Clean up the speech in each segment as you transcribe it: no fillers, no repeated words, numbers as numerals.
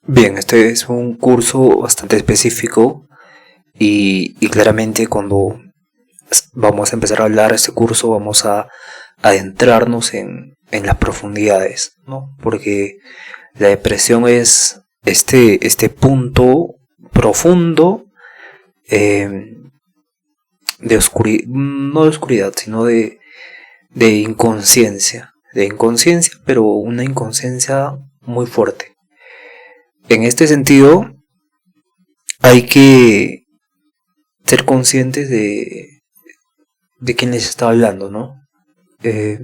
Bien, este es un curso bastante específico y claramente cuando vamos a empezar a hablar de este curso vamos a adentrarnos en las profundidades, ¿no? Porque la depresión es este punto profundo eh, de oscuridad, no de oscuridad, sino de inconsciencia, pero una inconsciencia muy fuerte. En este sentido, hay que ser conscientes de quién les está hablando, ¿no? Eh,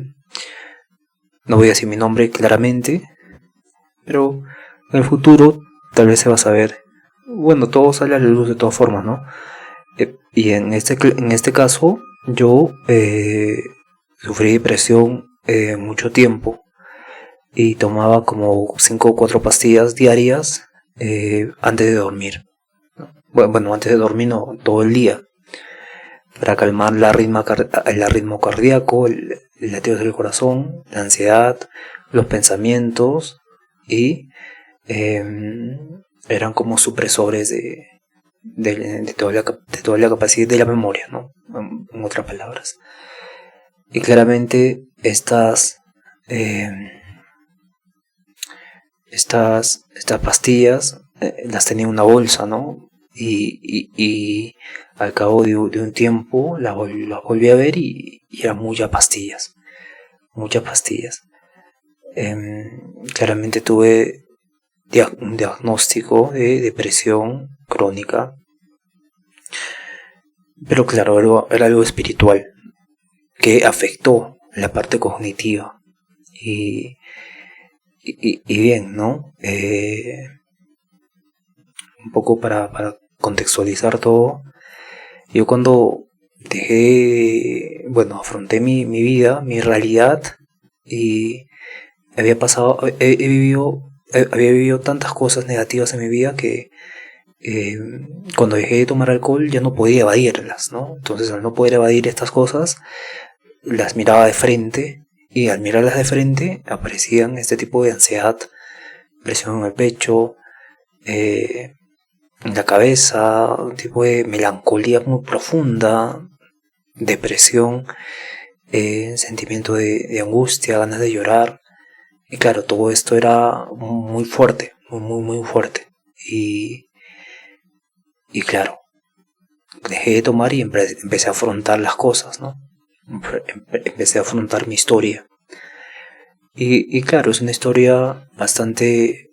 no voy a decir mi nombre claramente, pero en el futuro tal vez se va a saber. Bueno, todo sale a la luz de todas formas, ¿no? Y en este caso, yo sufrí depresión mucho tiempo y tomaba como 5 o 4 pastillas diarias antes de dormir. Bueno, antes de dormir no, todo el día, para calmar el ritmo cardíaco, el latido del corazón, la ansiedad, los pensamientos y eh, eran como supresores de toda la capacidad de la memoria, ¿no? En otras palabras. Y claramente eh, estas pastillas las tenía en una bolsa, ¿no? Y al cabo de un tiempo las volví a ver y eran muchas pastillas. Claramente tuve un diagnóstico de depresión crónica, pero claro, era algo espiritual que afectó la parte cognitiva. Y, y bien, ¿no? Un poco para contextualizar todo, yo cuando afronté mi vida, mi realidad, y había vivido tantas cosas negativas en mi vida que eh, cuando dejé de tomar alcohol ya no podía evadirlas, ¿no? Entonces, al no poder evadir estas cosas, las miraba de frente, y al mirarlas de frente aparecían este tipo de ansiedad, presión en el pecho, en la cabeza, un tipo de melancolía muy profunda, depresión, sentimiento de angustia, ganas de llorar. Y claro, todo esto era muy fuerte, muy fuerte. Y claro, dejé de tomar y empecé a afrontar las cosas, ¿no? Empecé a afrontar mi historia. Y claro, es una historia bastante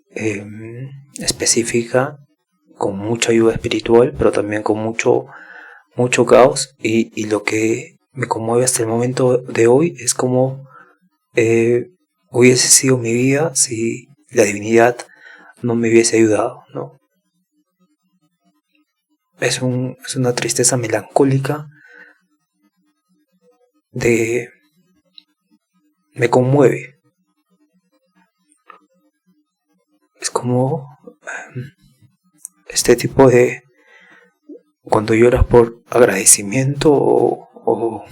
específica, con mucha ayuda espiritual, pero también con mucho caos. Y lo que me conmueve hasta el momento de hoy es como hubiese sido mi vida si la divinidad no me hubiese ayudado, ¿no? Es una tristeza melancólica de... me conmueve. Es como este tipo de... cuando lloras por agradecimiento o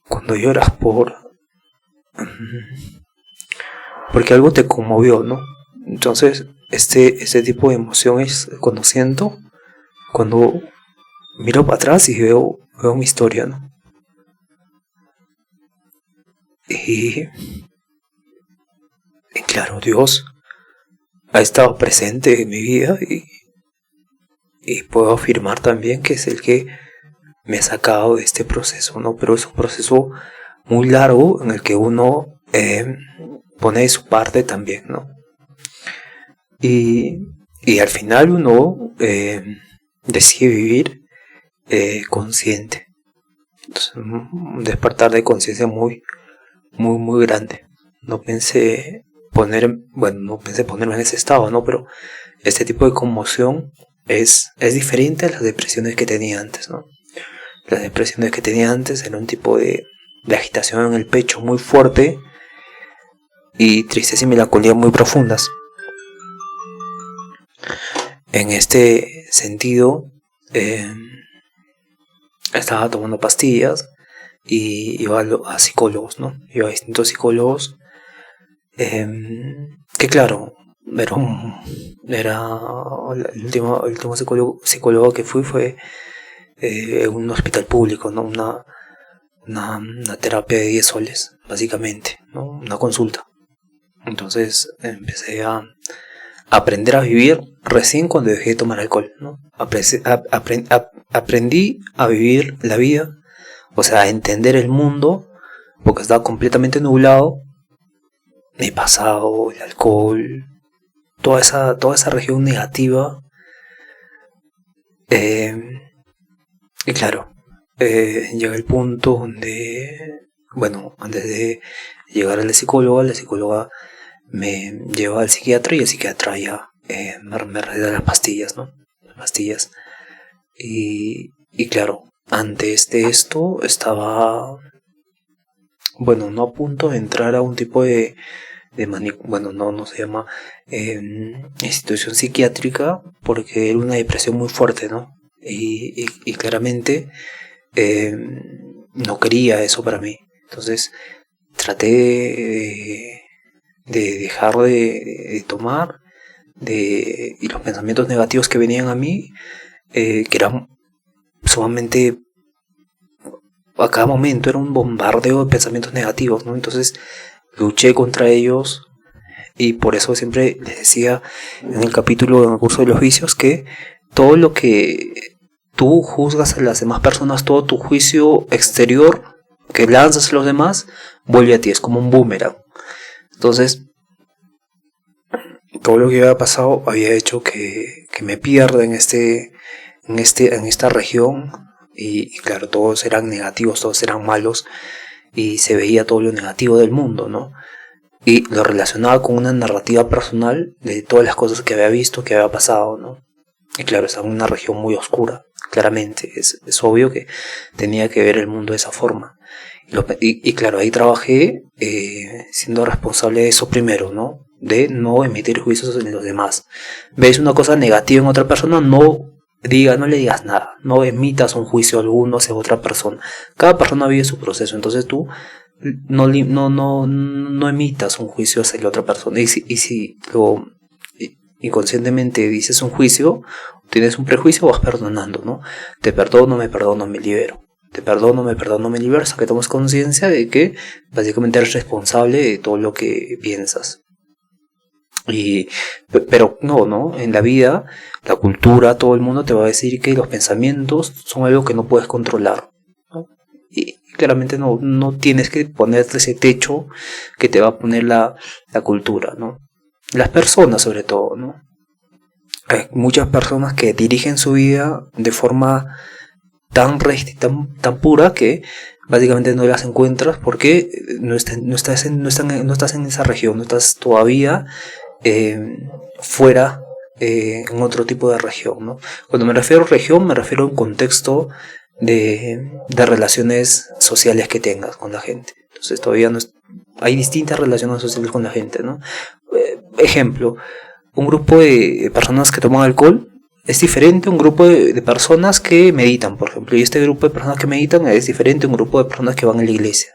cuando lloras porque algo te conmovió, ¿no? Entonces, este tipo de emoción es cuando siento, cuando miro para atrás y veo mi historia, ¿no? Y, y claro, Dios ha estado presente en mi vida y puedo afirmar también que es el que me ha sacado de este proceso, ¿no? Pero es un proceso muy largo en el que uno pone de su parte también, ¿no? Y al final uno decide vivir consciente. Entonces, un despertar de conciencia muy grande. No pensé ponerme en ese estado, ¿no? Pero este tipo de conmoción es diferente a las depresiones que tenía antes, ¿no? Las depresiones que tenía antes eran un tipo de agitación en el pecho muy fuerte y tristeza y melancolía muy profundas. En este sentido, estaba tomando pastillas y iba a psicólogos, ¿no? Iba a distintos psicólogos que claro, era el último psicólogo que fue un hospital público, ¿no? Una terapia de 10 soles, básicamente, ¿no? Una consulta. Entonces empecé a aprender a vivir recién cuando dejé de tomar alcohol, ¿no? Aprendí a vivir la vida, o sea, a entender el mundo, porque estaba completamente nublado. Mi pasado, el alcohol, toda esa región negativa. Y claro, llega el punto donde, bueno, antes de llegar a la psicóloga me lleva al psiquiatra y el psiquiatra ya me receta las pastillas, ¿no? Las pastillas. Y claro, antes de esto estaba, bueno, no a punto de entrar a un tipo de bueno, no se llama institución psiquiátrica, porque era una depresión muy fuerte, ¿no? Y claramente no quería eso para mí. Entonces traté de dejar de tomar, y los pensamientos negativos que venían a mí, que eran sumamente, a cada momento era un bombardeo de pensamientos negativos, ¿no? Entonces luché contra ellos, y por eso siempre les decía en el capítulo, en el curso de los vicios, que todo lo que tú juzgas a las demás personas, todo tu juicio exterior que lanzas a los demás, vuelve a ti, es como un boomerang. Entonces, todo lo que había pasado había hecho que me pierda en esta región, y claro, todos eran negativos, todos eran malos, y se veía todo lo negativo del mundo, ¿no? Y lo relacionaba con una narrativa personal de todas las cosas que había visto, que había pasado, ¿no? Y claro, estaba en una región muy oscura, claramente, es obvio que tenía que ver el mundo de esa forma. Y claro, ahí trabajé siendo responsable de eso primero, ¿no? De no emitir juicios en los demás. ¿Ves una cosa negativa en otra persona? No le digas nada, no emitas un juicio alguno hacia otra persona. Cada persona vive su proceso, entonces tú no emitas un juicio hacia la otra persona. Y si lo inconscientemente dices un juicio, tienes un prejuicio, vas perdonando, ¿no? Te perdono, me libero. Te perdono, me libero, hasta que tomes conciencia de que básicamente eres responsable de todo lo que piensas. Pero no, en la vida, la cultura, todo el mundo te va a decir que los pensamientos son algo que no puedes controlar, ¿no? Y claramente no tienes que ponerte ese techo que te va a poner la cultura, ¿no? Las personas sobre todo, ¿no? Hay muchas personas que dirigen su vida de forma tan pura que básicamente no las encuentras, porque no estás en esa región, no estás todavía fuera, en otro tipo de región, ¿no? Cuando me refiero a región, me refiero a un contexto de relaciones sociales que tengas con la gente. Entonces todavía hay distintas relaciones sociales con la gente, ¿no? Ejemplo, un grupo de personas que toman alcohol es diferente a un grupo de personas que meditan, por ejemplo. Y este grupo de personas que meditan es diferente a un grupo de personas que van a la iglesia.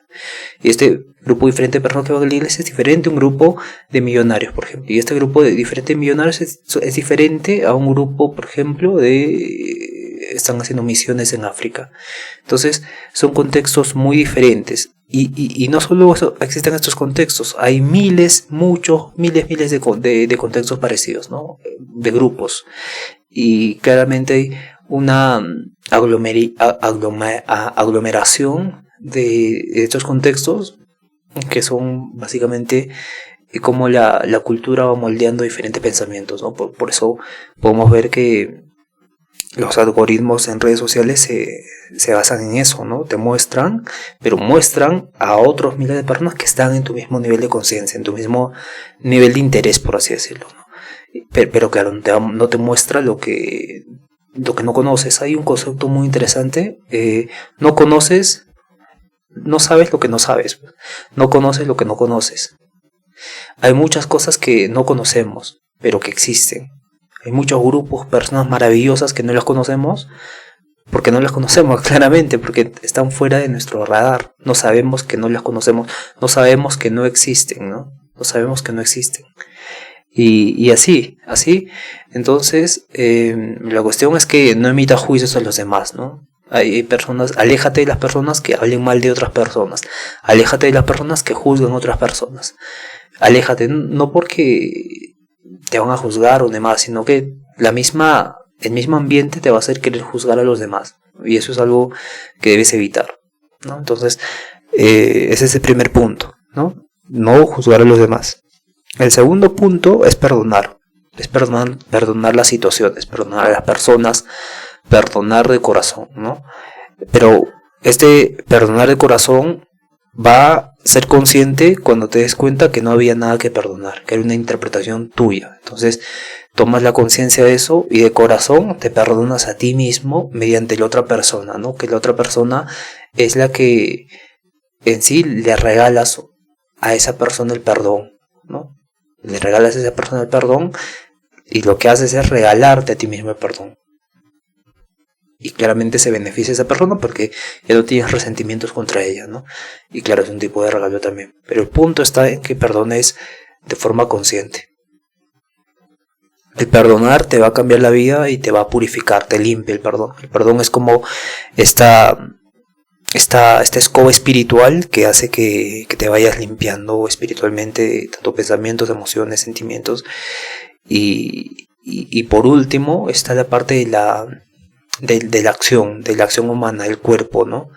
Y este grupo diferente de personas que van a la iglesia es diferente a un grupo de millonarios, por ejemplo. Y este grupo de diferentes millonarios es diferente a un grupo, por ejemplo, están haciendo misiones en África. Entonces, son contextos muy diferentes. Y no solo existen estos contextos, hay miles de contextos parecidos, ¿no? De grupos. Y claramente hay una aglomeración de estos contextos, que son básicamente cómo la cultura va moldeando diferentes pensamientos, ¿no? Por eso podemos ver que los algoritmos en redes sociales se basan en eso, ¿no? Te muestran, pero muestran a otros miles de personas que están en tu mismo nivel de conciencia, en tu mismo nivel de interés, por así decirlo, ¿no? Pero claro, no te muestra lo que no conoces. Hay un concepto muy interesante: no conoces, no sabes lo que no sabes, no conoces lo que no conoces. Hay muchas cosas que no conocemos, pero que existen. Hay muchos grupos, personas maravillosas que no las conocemos, porque no las conocemos claramente, porque están fuera de nuestro radar. No sabemos que no las conocemos, no sabemos que no existen, ¿no? No sabemos que no existen. Y así. Entonces, la cuestión es que no emitas juicios a los demás, ¿no? Hay personas, aléjate de las personas que hablen mal de otras personas, aléjate de las personas que juzgan a otras personas, aléjate, no porque te van a juzgar o demás, sino que el mismo ambiente te va a hacer querer juzgar a los demás, y eso es algo que debes evitar, ¿no? Entonces, ese es el primer punto, no juzgar a los demás. El segundo punto es perdonar, perdonar las situaciones, perdonar a las personas, perdonar de corazón, ¿no? Pero este perdonar de corazón va a ser consciente cuando te des cuenta que no había nada que perdonar, que era una interpretación tuya. Entonces tomas la conciencia de eso y de corazón te perdonas a ti mismo mediante la otra persona, ¿no? Que la otra persona es la que en sí le regalas a esa persona el perdón, ¿no? Le regalas a esa persona el perdón y lo que haces es regalarte a ti mismo el perdón. Y claramente se beneficia esa persona porque ya no tienes resentimientos contra ella, ¿no? Y claro, es un tipo de regalo también. Pero el punto está en que perdones de forma consciente. El perdonar te va a cambiar la vida y te va a purificar, te limpia el perdón. El perdón es como esta escoba espiritual que hace que te vayas limpiando espiritualmente, tanto pensamientos, emociones, sentimientos. Y por último está la parte de la acción humana, del cuerpo, ¿no?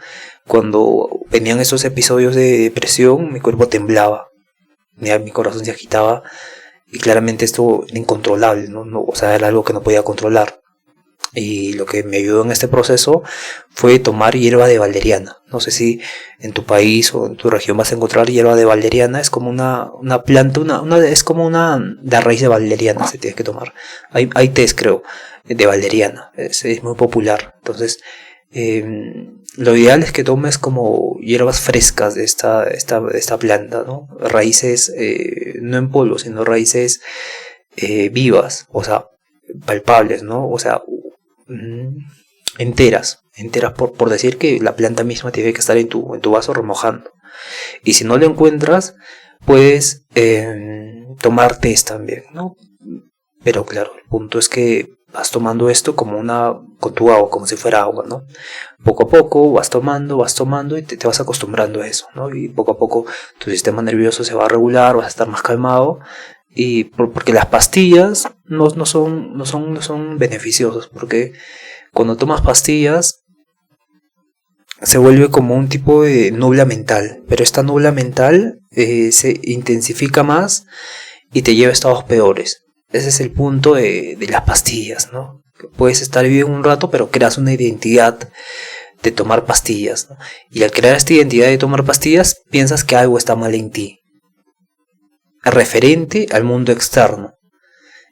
Cuando venían esos episodios de depresión, mi cuerpo temblaba, mi corazón se agitaba, y claramente esto era incontrolable, ¿no? O sea, era algo que no podía controlar. Y lo que me ayudó en este proceso fue tomar hierba de valeriana. No sé si en tu país o en tu región vas a encontrar hierba de valeriana. Es como una planta, es como la raíz de valeriana se tiene que tomar. Hay tés, creo, de valeriana. Es muy popular. Entonces, lo ideal es que tomes como hierbas frescas de esta planta, ¿no? Raíces, no en polvo, sino raíces vivas, o sea, palpables, ¿no? O sea, enteras por decir que la planta misma tiene que estar en tu vaso remojando. Y si no lo encuentras, puedes tomar tés también, ¿no? Pero claro, el punto es que vas tomando esto con tu agua, como si fuera agua, ¿no? Poco a poco vas tomando y te vas acostumbrando a eso, ¿no? Y poco a poco tu sistema nervioso se va a regular, vas a estar más calmado. Y porque las pastillas no son beneficiosas, porque cuando tomas pastillas se vuelve como un tipo de nubla mental, pero esta nubla mental se intensifica más y te lleva a estados peores. Ese es el punto de las pastillas, ¿no? Puedes estar bien un rato, pero creas una identidad de tomar pastillas, ¿no? Y al crear esta identidad de tomar pastillas, piensas que algo está mal en ti, referente al mundo externo.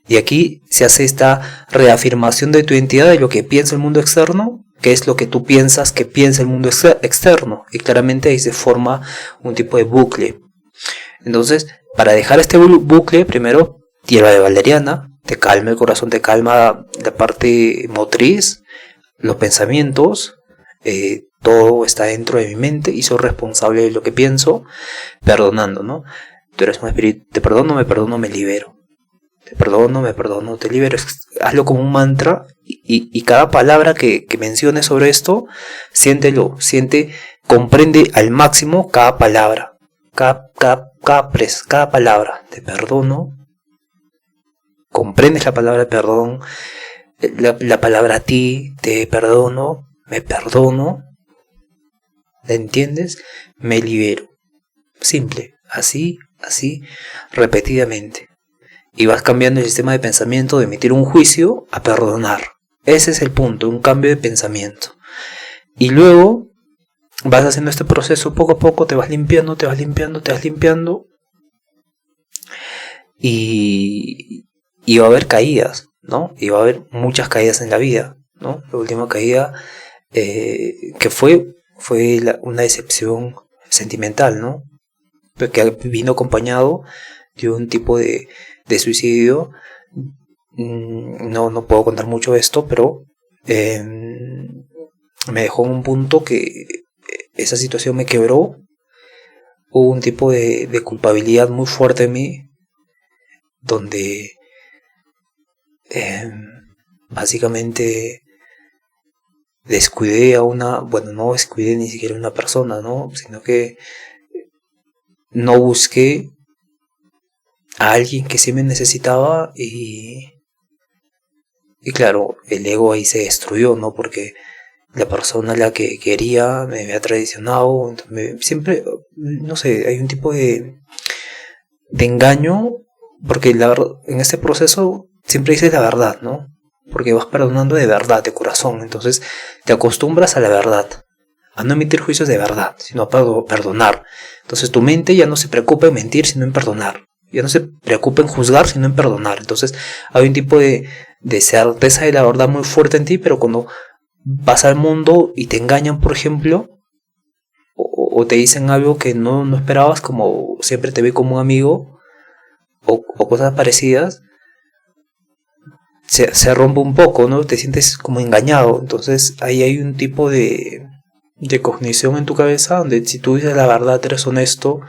Y aquí se hace esta reafirmación de tu identidad, de lo que piensa el mundo externo, que es lo que tú piensas que piensa el mundo externo. Y claramente ahí se forma un tipo de bucle. Entonces, para dejar este bucle, primero, hierba de valeriana, te calma el corazón, te calma la parte motriz, los pensamientos, todo está dentro de mi mente y soy responsable de lo que pienso, perdonando, ¿no? Tú eres un espíritu, te perdono, me libero. Te perdono, me perdono, te libero. Hazlo como un mantra y cada palabra que menciones sobre esto, siéntelo, comprende al máximo cada palabra, cada palabra. Te perdono, comprendes la palabra perdón, la palabra a ti, te perdono, me perdono, ¿la entiendes? Me libero. Simple, así, repetidamente. Y vas cambiando el sistema de pensamiento de emitir un juicio a perdonar. Ese es el punto, un cambio de pensamiento. Y luego vas haciendo este proceso poco a poco, te vas limpiando. Y va a haber caídas, ¿no? Y va a haber muchas caídas en la vida, ¿no? La última caída que fue una decepción sentimental, ¿no? Que vino acompañado de un tipo de suicidio. No puedo contar mucho de esto, pero me dejó en un punto que esa situación me quebró. Hubo un tipo de culpabilidad muy fuerte en mí, donde básicamente descuidé a no descuidé ni siquiera a una persona, ¿no? Sino que no busqué a alguien que sí me necesitaba y claro, el ego ahí se destruyó, ¿no? Porque la persona a la que quería me había traicionado, entonces siempre, no sé, hay un tipo de engaño, porque en este proceso siempre dices la verdad, ¿no? Porque vas perdonando de verdad, de corazón, entonces te acostumbras a la verdad, a no emitir juicios de verdad, sino a perdonar. Entonces tu mente ya no se preocupa en mentir, sino en perdonar. Ya no se preocupa en juzgar, sino en perdonar. Entonces hay un tipo de certeza de la verdad muy fuerte en ti, pero cuando vas al mundo y te engañan, por ejemplo, o te dicen algo que no esperabas, como siempre te ve como un amigo, o cosas parecidas, se rompe un poco, ¿no? Te sientes como engañado. Entonces ahí hay un tipo de cognición en tu cabeza donde si tú dices la verdad, eres honesto,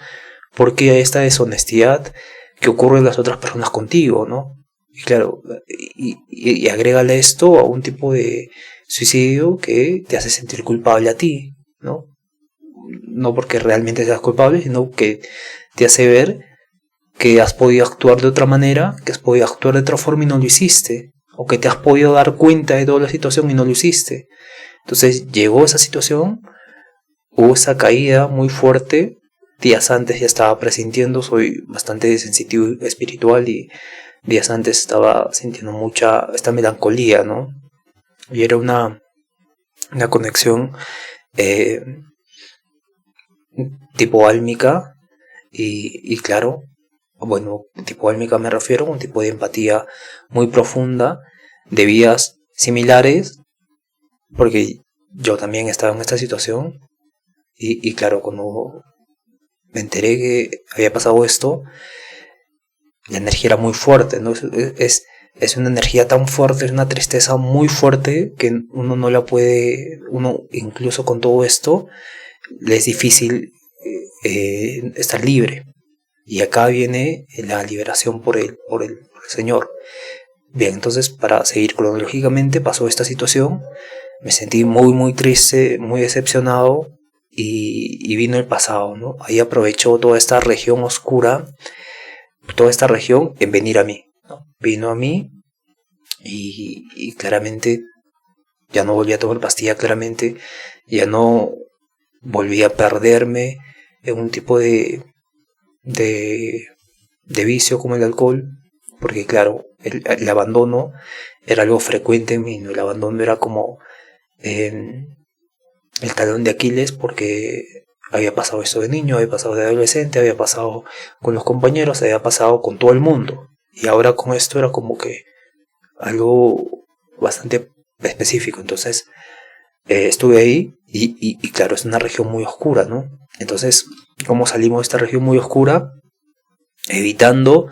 porque hay esta deshonestidad que ocurre en las otras personas contigo, ¿no? Y claro, y agrégale esto a un tipo de suicidio que te hace sentir culpable a ti, ¿no? No porque realmente seas culpable, sino que te hace ver que has podido actuar de otra manera, que has podido actuar de otra forma y no lo hiciste, o que te has podido dar cuenta de toda la situación y no lo hiciste. Entonces llegó esa situación, hubo esa caída muy fuerte, días antes ya estaba presintiendo, soy bastante sensitivo espiritual y días antes estaba sintiendo esta melancolía, ¿no? Y era una conexión tipo álmica y claro, bueno, tipo álmica me refiero a un tipo de empatía muy profunda, de vidas similares, porque yo también estaba en esta situación y claro, cuando me enteré que había pasado esto, la energía era muy fuerte, ¿no? Es una energía tan fuerte, es una tristeza muy fuerte que uno no la puede, uno incluso con todo esto, le es difícil estar libre. Y acá viene la liberación por el Señor. Bien, entonces para seguir cronológicamente pasó esta situación, me sentí muy muy triste, muy decepcionado y vino el pasado, ¿no? Ahí aprovechó toda esta región oscura, toda esta región en venir a mí, ¿no? Vino a mí y claramente ya no volví a tomar pastilla, claramente ya no volví a perderme en un tipo de vicio como el alcohol, porque claro, el abandono era algo frecuente en mí, ¿no? El abandono era como el talón de Aquiles, porque había pasado esto de niño, había pasado de adolescente, había pasado con los compañeros, había pasado con todo el mundo, y ahora con esto era como que algo bastante específico. Entonces estuve ahí y claro, es una región muy oscura, ¿no? Entonces, ¿cómo salimos de esta región muy oscura? Evitando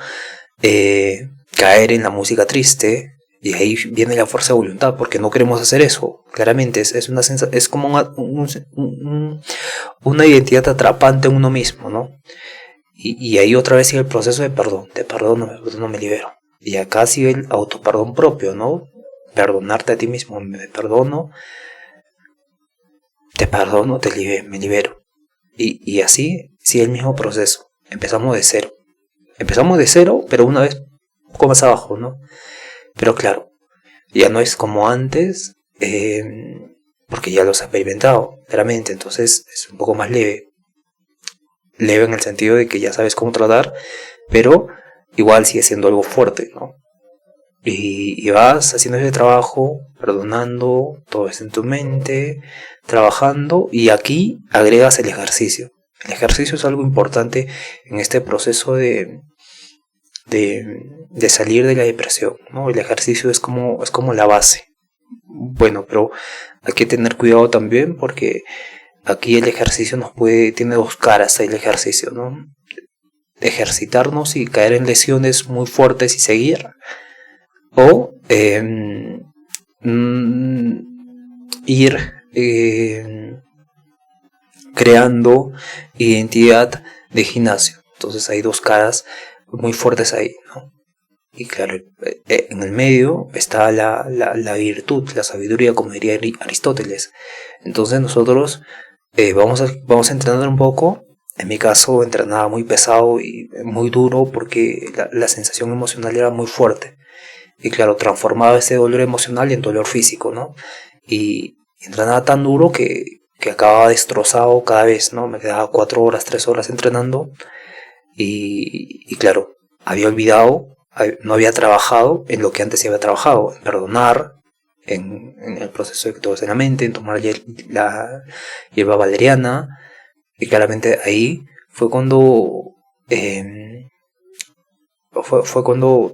caer en la música triste, y ahí viene la fuerza de voluntad, porque no queremos hacer eso. Claramente es como una identidad atrapante en uno mismo, ¿no? Y ahí otra vez sigue el proceso de perdón, te perdono, me libero. Y acá sigue el autoperdón propio, ¿no? Perdonarte a ti mismo, me perdono, me libero. Y así sigue el mismo proceso. Empezamos de cero, pero una vez un poco más abajo, ¿no? Pero claro, ya no es como antes, porque ya los has experimentado, claramente, entonces es un poco más leve. Leve en el sentido de que ya sabes cómo tratar, pero igual sigue siendo algo fuerte, ¿no? Y vas haciendo ese trabajo, perdonando, todo es en tu mente, trabajando, y aquí agregas el ejercicio. El ejercicio es algo importante en este proceso de salir de la depresión, ¿no? El ejercicio es como la base. Bueno, pero hay que tener cuidado también, porque aquí el ejercicio tiene dos caras el ejercicio, ¿no? Ejercitarnos y caer en lesiones muy fuertes y seguir, o ir creando identidad de gimnasio. Entonces hay dos caras muy fuertes ahí, ¿no? y claro, en el medio está la virtud, la sabiduría, como diría Aristóteles. Entonces nosotros vamos a entrenar un poco. En mi caso entrenaba muy pesado y muy duro porque la sensación emocional era muy fuerte. Y claro, transformaba ese dolor emocional en dolor físico, ¿no? Y entrenaba tan duro que acababa destrozado cada vez, ¿no? Me quedaba 4 horas, 3 horas entrenando y claro, había olvidado, no había trabajado en lo que antes había trabajado, en perdonar, en el proceso de que todo es en la mente, en tomar la hierba valeriana, y claramente ahí fue cuando fue cuando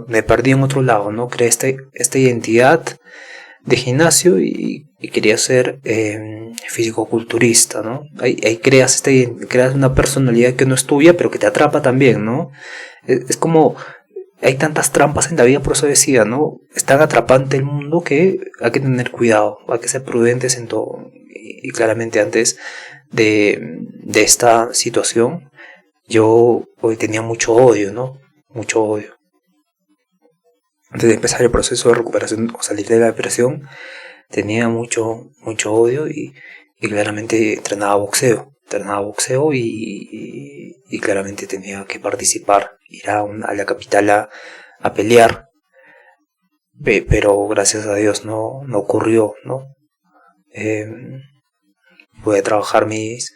me perdí en otro lado, ¿no? Creé esta identidad de gimnasio y quería ser fisicoculturista, ¿no? Ahí creas una personalidad que no es tuya, pero que te atrapa también, ¿no? Es como, hay tantas trampas en la vida, por eso decía, ¿no? Es tan atrapante el mundo que hay que tener cuidado, hay que ser prudentes en todo. Y claramente antes de esta situación, yo hoy tenía mucho odio, ¿no? Mucho odio. Antes de empezar el proceso de recuperación o salir de la depresión, tenía mucho odio y claramente entrenaba boxeo y claramente tenía que participar, ir a la capital a pelear, pero gracias a Dios no ocurrió, ¿no? Pude trabajar mis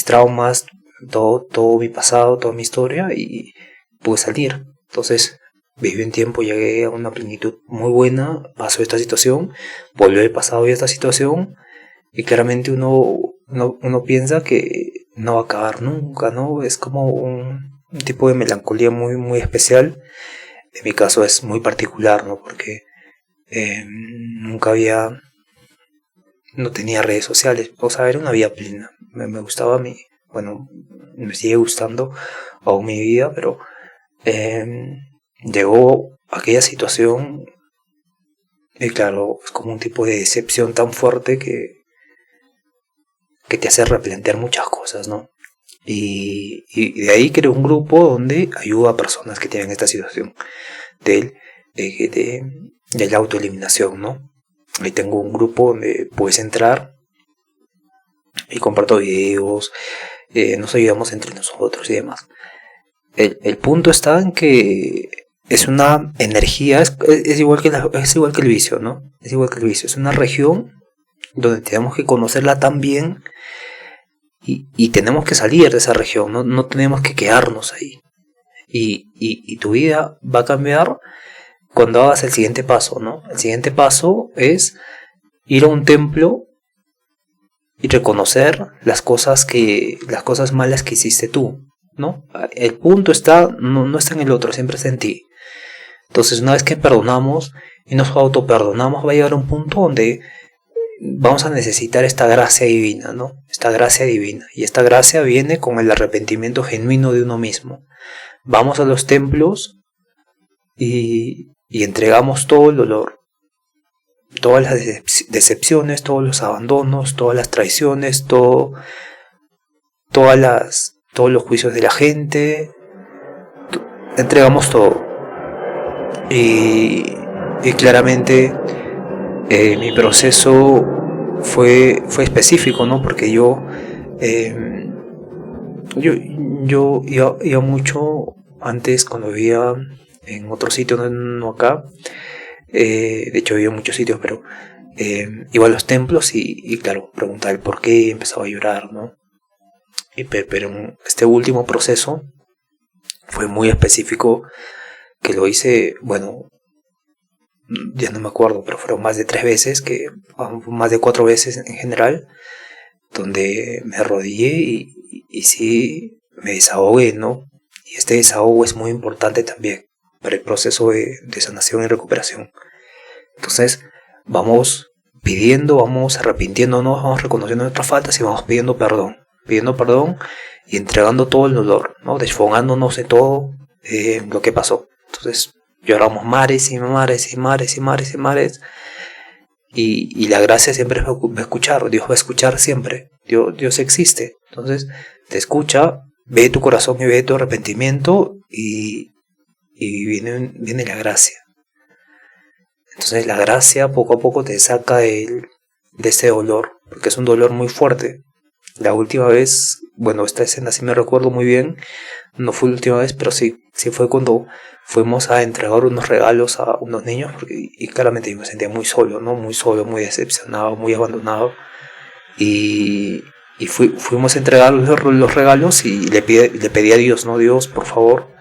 traumas, todo mi pasado, toda mi historia y pude salir. Entonces viví un tiempo, llegué a una plenitud muy buena, pasó esta situación, volvió el pasado y esta situación y claramente uno piensa que no va a acabar nunca, ¿no? Es como un tipo de melancolía muy especial. En mi caso es muy particular, ¿no? Porque no tenía redes sociales, o sea, era una vida plena. Me gustaba me sigue gustando aún mi vida, pero llegó aquella situación y claro, es como un tipo de decepción tan fuerte que te hace replantear muchas cosas, ¿no? Y de ahí creo un grupo donde ayuda a personas que tienen esta situación de la autoeliminación, ¿no? Ahí tengo un grupo donde puedes entrar y comparto videos, nos ayudamos entre nosotros y demás. El punto está en que es una energía, es igual que el vicio, ¿no? Es igual que el vicio, es una región donde tenemos que conocerla tan bien y tenemos que salir de esa región, no tenemos que quedarnos ahí. Y tu vida va a cambiar cuando hagas el siguiente paso, ¿no? El siguiente paso es ir a un templo y reconocer las cosas malas que hiciste tú, ¿no? El punto no está en el otro, siempre está en ti. Entonces, una vez que perdonamos y nos autoperdonamos, va a llegar a un punto donde vamos a necesitar esta gracia divina, ¿no? Esta gracia divina. Y esta gracia viene con el arrepentimiento genuino de uno mismo. Vamos a los templos y entregamos todo el dolor, todas las decepciones, todos los abandonos, todas las traiciones, todos los juicios de la gente, entregamos todo. Y claramente mi proceso fue específico, ¿no? Porque yo iba mucho antes cuando vivía en otro sitio, no acá. De hecho viví en muchos sitios, pero iba a los templos y claro, preguntaba el por qué y empezaba a llorar, ¿no? Pero este último proceso fue muy específico, que lo hice, bueno, ya no me acuerdo, pero fueron más de 3 veces, más de 4 veces en general, donde me arrodillé y sí me desahogué, ¿no? Y este desahogo es muy importante también para el proceso de sanación y recuperación. Entonces vamos pidiendo, vamos arrepintiéndonos, vamos reconociendo nuestras faltas y vamos pidiendo perdón y entregando todo el dolor, ¿no? Desfogándonos de todo lo que pasó. Entonces lloramos mares y mares y mares y mares y mares y la gracia siempre va a escuchar, Dios va a escuchar siempre, Dios existe. Entonces te escucha, ve tu corazón y ve tu arrepentimiento y y viene la gracia. Entonces la gracia poco a poco te saca de ese dolor, porque es un dolor muy fuerte. La última vez, bueno, esta escena sí me recuerdo muy bien, no fue la última vez, pero sí fue cuando fuimos a entregar unos regalos a unos niños, y claramente yo me sentía muy solo, ¿no? Muy solo, muy decepcionado, muy abandonado. Y fuimos a entregar los regalos y le pedí a Dios, ¿no? Dios, por favor,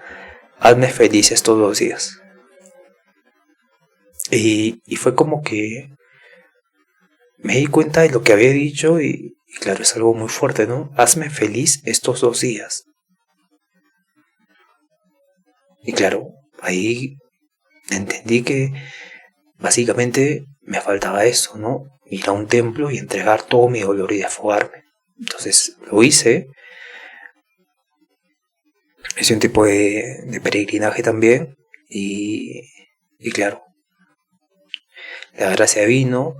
hazme felices todos los días. Y fue como que me di cuenta de lo que había dicho y claro, es algo muy fuerte, ¿no? Hazme feliz estos 2 días. Y claro, ahí entendí que básicamente me faltaba eso, ¿no? Ir a un templo y entregar todo mi dolor y desfogarme. Entonces lo hice. Hice un tipo de peregrinaje también. Y claro, la gracia vino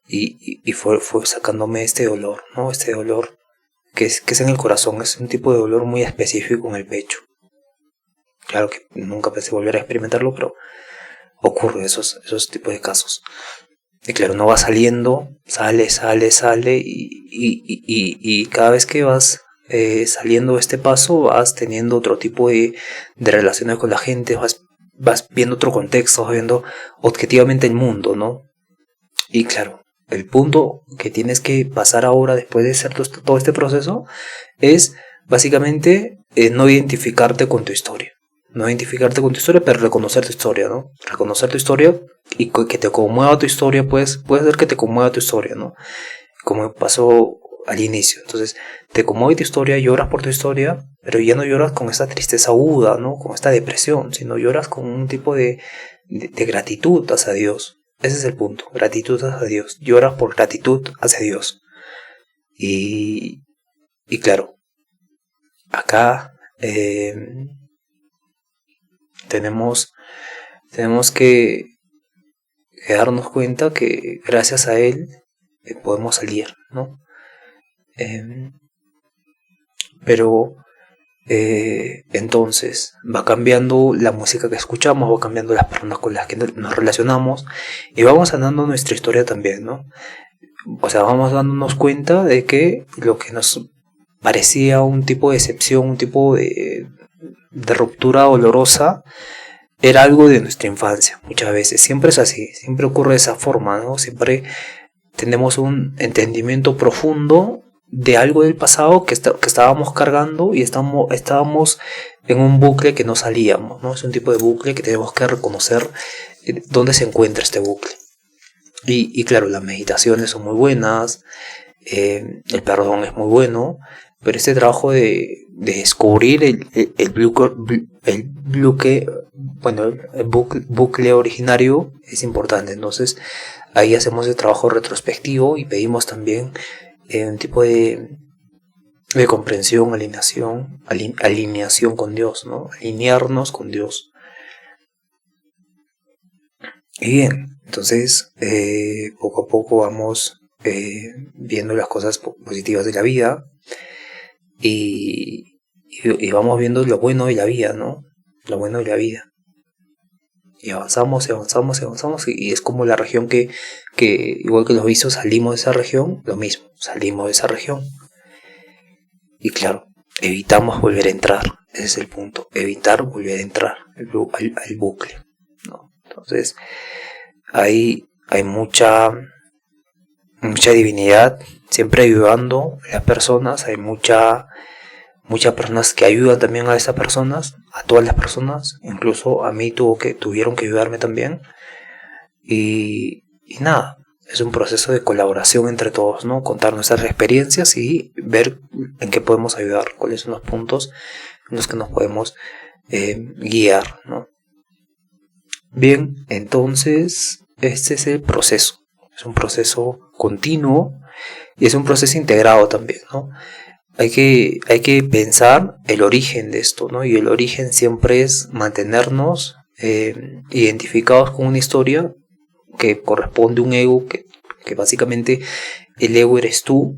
y fue sacándome este dolor, ¿no? Este dolor que es en el corazón. Es un tipo de dolor muy específico en el pecho. Claro que nunca pensé volver a experimentarlo, pero ocurre esos tipos de casos. Y claro, no va saliendo, sale, y cada vez que vas saliendo de este paso, vas teniendo otro tipo de relaciones con la gente, vas viendo otro contexto, vas viendo objetivamente el mundo, ¿no? Y claro, el punto que tienes que pasar ahora, después de hacer todo este proceso, es básicamente no identificarte con tu historia. No identificarte con tu historia, pero reconocer tu historia, ¿no? Reconocer tu historia y que te conmueva tu historia, puede ser que te conmueva tu historia, ¿no? Como pasó al inicio. Entonces, te conmueve tu historia, lloras por tu historia, pero ya no lloras con esta tristeza aguda, ¿no? Con esta depresión, sino lloras con un tipo de gratitud hacia Dios. Ese es el punto, gratitud hacia Dios. Lloras por gratitud hacia Dios. Y claro, acá tenemos que darnos cuenta que gracias a él podemos salir, ¿no? Pero entonces va cambiando la música que escuchamos, va cambiando las personas con las que nos relacionamos y vamos andando nuestra historia también, ¿no? O sea, vamos dándonos cuenta de que lo que nos parecía un tipo de decepción, un tipo de ruptura dolorosa, era algo de nuestra infancia. Muchas veces, siempre es así, siempre ocurre de esa forma, ¿no? Siempre tenemos un entendimiento profundo de algo del pasado que estábamos cargando y estábamos en un bucle que no salíamos, ¿no? Es un tipo de bucle que tenemos que reconocer dónde se encuentra este bucle. Y claro, las meditaciones son muy buenas, el perdón es muy bueno, pero este trabajo de descubrir el bucle originario es importante. Entonces ahí hacemos el trabajo retrospectivo y pedimos también un tipo de comprensión, alineación con Dios, ¿no? Alinearnos con Dios. Y bien, entonces poco a poco vamos viendo las cosas positivas de la vida y vamos viendo lo bueno de la vida, ¿no? Lo bueno de la vida. Y avanzamos y es como la región que igual que los vicios salimos de esa región, lo mismo, salimos de esa región. Y claro, evitamos volver a entrar, ese es el punto, evitar volver a entrar al bucle, ¿no? Entonces, hay mucha divinidad siempre ayudando a las personas, hay muchas personas que ayudan también a esas personas, a todas las personas, incluso a mí tuvieron que ayudarme también, y nada, es un proceso de colaboración entre todos, ¿no? Contar nuestras experiencias y ver en qué podemos ayudar, cuáles son los puntos en los que nos podemos guiar, ¿no? Bien, entonces este es el proceso, es un proceso continuo y es un proceso integrado también, ¿no? Hay que pensar el origen de esto, ¿no? Y el origen siempre es mantenernos identificados con una historia que corresponde a un ego, que básicamente el ego eres tú,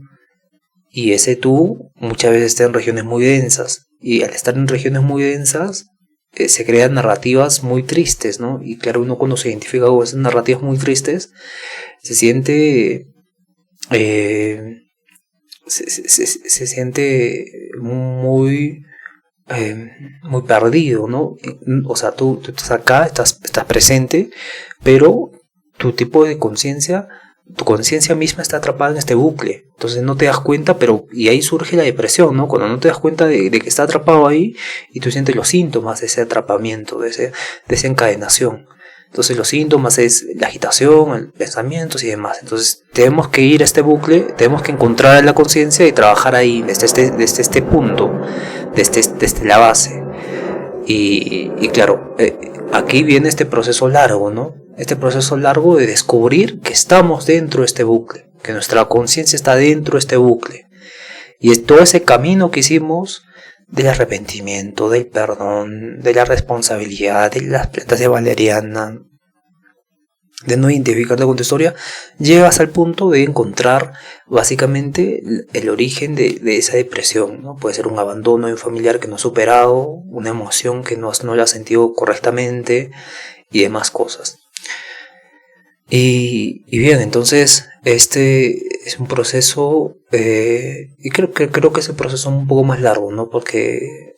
y ese tú muchas veces está en regiones muy densas, y al estar en regiones muy densas se crean narrativas muy tristes, ¿no? Y claro, uno cuando se identifica con esas narrativas muy tristes, se siente... se siente muy muy perdido, ¿no? O sea, tú estás acá, estás presente, pero tu tipo de conciencia, tu conciencia misma está atrapada en este bucle. Entonces no te das cuenta, y ahí surge la depresión, ¿no? Cuando no te das cuenta de que está atrapado ahí y tú sientes los síntomas de ese atrapamiento, de esa encadenación. Entonces los síntomas es la agitación, el pensamientos y demás. Entonces tenemos que ir a este bucle, tenemos que encontrar la conciencia y trabajar ahí desde este punto, desde la base. Y claro, aquí viene este proceso largo, ¿no? Este proceso largo de descubrir que estamos dentro de este bucle, que nuestra conciencia está dentro de este bucle. Y es todo ese camino que hicimos del arrepentimiento, del perdón, de la responsabilidad, de las plantas de valeriana, de no identificarte con tu historia, llegas al punto de encontrar básicamente el origen de esa depresión, ¿no? Puede ser un abandono de un familiar que no has superado, una emoción que no la has sentido correctamente y demás cosas. Y bien, entonces este es un proceso, y creo que es el proceso un poco más largo, ¿no? Porque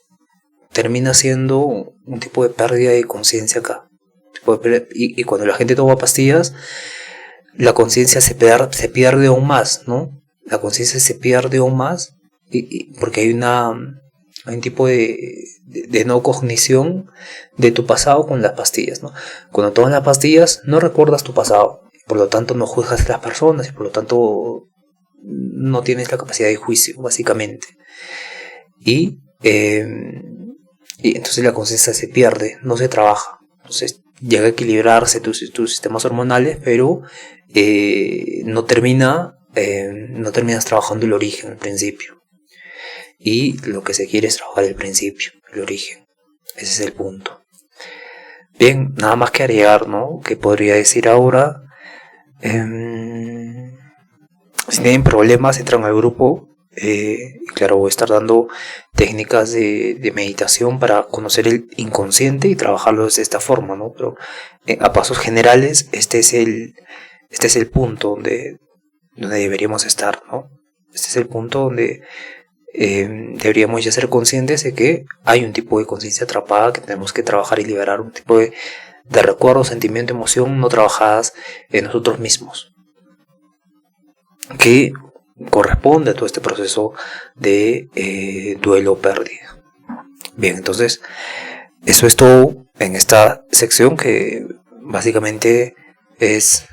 termina siendo un tipo de pérdida de conciencia acá. Y cuando la gente toma pastillas, la conciencia se pierde aún más, ¿no? La conciencia se pierde aún más porque hay un tipo de no cognición de tu pasado con las pastillas, ¿no? Cuando tomas las pastillas no recuerdas tu pasado, por lo tanto no juzgas a las personas y por lo tanto no tienes la capacidad de juicio, básicamente. Y entonces la conciencia se pierde, no se trabaja. Entonces llega a equilibrarse tus sistemas hormonales, pero no terminas trabajando el origen, el principio. Y lo que se quiere es trabajar el principio, el origen. Ese es el punto. Bien, nada más que agregar, ¿no? ¿Qué podría decir ahora? Si tienen problemas, entran al grupo. Claro, voy a estar dando técnicas de meditación para conocer el inconsciente y trabajarlo de esta forma, ¿no? Pero a pasos generales, este es el punto donde deberíamos estar, ¿no? Este es el punto donde deberíamos ya ser conscientes de que hay un tipo de conciencia atrapada que tenemos que trabajar y liberar, un tipo de recuerdo, sentimiento, emoción no trabajadas en nosotros mismos, que corresponde a todo este proceso de duelo o pérdida. Bien, entonces eso es todo en esta sección, que básicamente es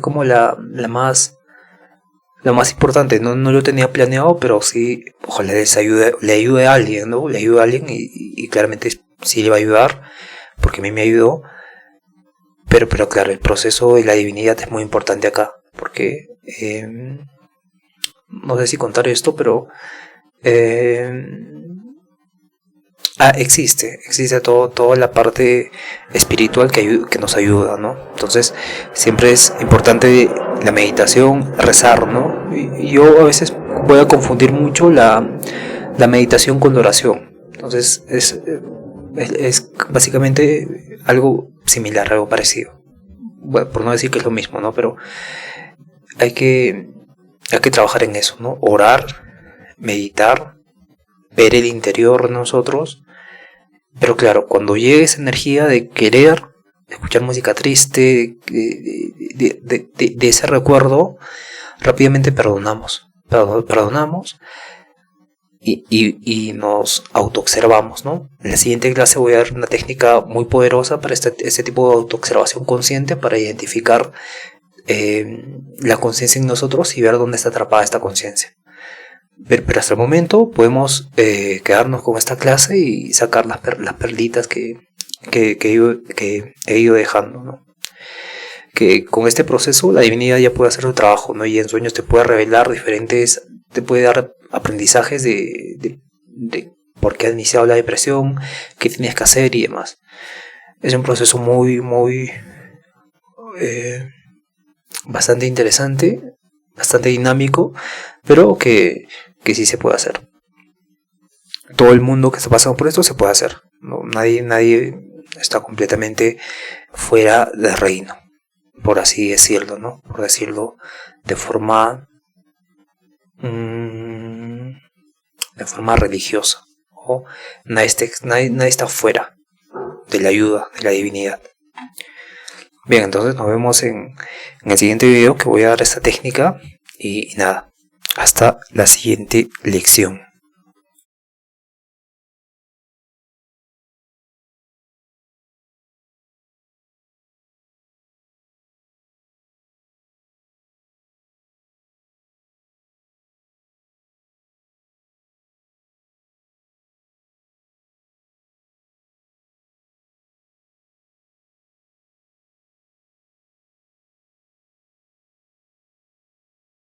como la más importante. No lo tenía planeado, pero sí, ojalá le ayude a alguien, ¿no? Le ayude a alguien y claramente sí le va a ayudar, porque a mí me ayudó. Pero claro, el proceso de la divinidad es muy importante acá, porque no sé si contar esto, pero existe toda la parte espiritual que nos ayuda, ¿no? Entonces siempre es importante la meditación, rezar, ¿no? Y yo a veces voy a confundir mucho la meditación con la oración. Entonces es básicamente algo similar, algo parecido. Bueno, por no decir que es lo mismo, ¿no? Pero hay que trabajar en eso, ¿no? Orar, meditar, ver el interior de nosotros. Pero claro, cuando llegue esa energía de querer escuchar música triste, de ese recuerdo, rápidamente perdonamos y nos autoobservamos, ¿no? En la siguiente clase voy a dar una técnica muy poderosa para este tipo de autoobservación consciente, para identificar la conciencia en nosotros y ver dónde está atrapada esta conciencia. Pero hasta el momento podemos quedarnos con esta clase y sacar las perlitas que he ido dejando, ¿no? Que con este proceso la divinidad ya puede hacer su trabajo, ¿no? Y en sueños te puede revelar te puede dar aprendizajes de por qué has iniciado la depresión, qué tienes que hacer y demás. Es un proceso muy bastante interesante, bastante dinámico, pero que sí se puede hacer. Todo el mundo que está pasando por esto se puede hacer. No, nadie está completamente fuera del reino, por así decirlo, ¿no? Por decirlo de forma religiosa. O nadie está fuera de la ayuda de la divinidad. Bien, entonces nos vemos en el siguiente video, que voy a dar esta técnica y nada, hasta la siguiente lección.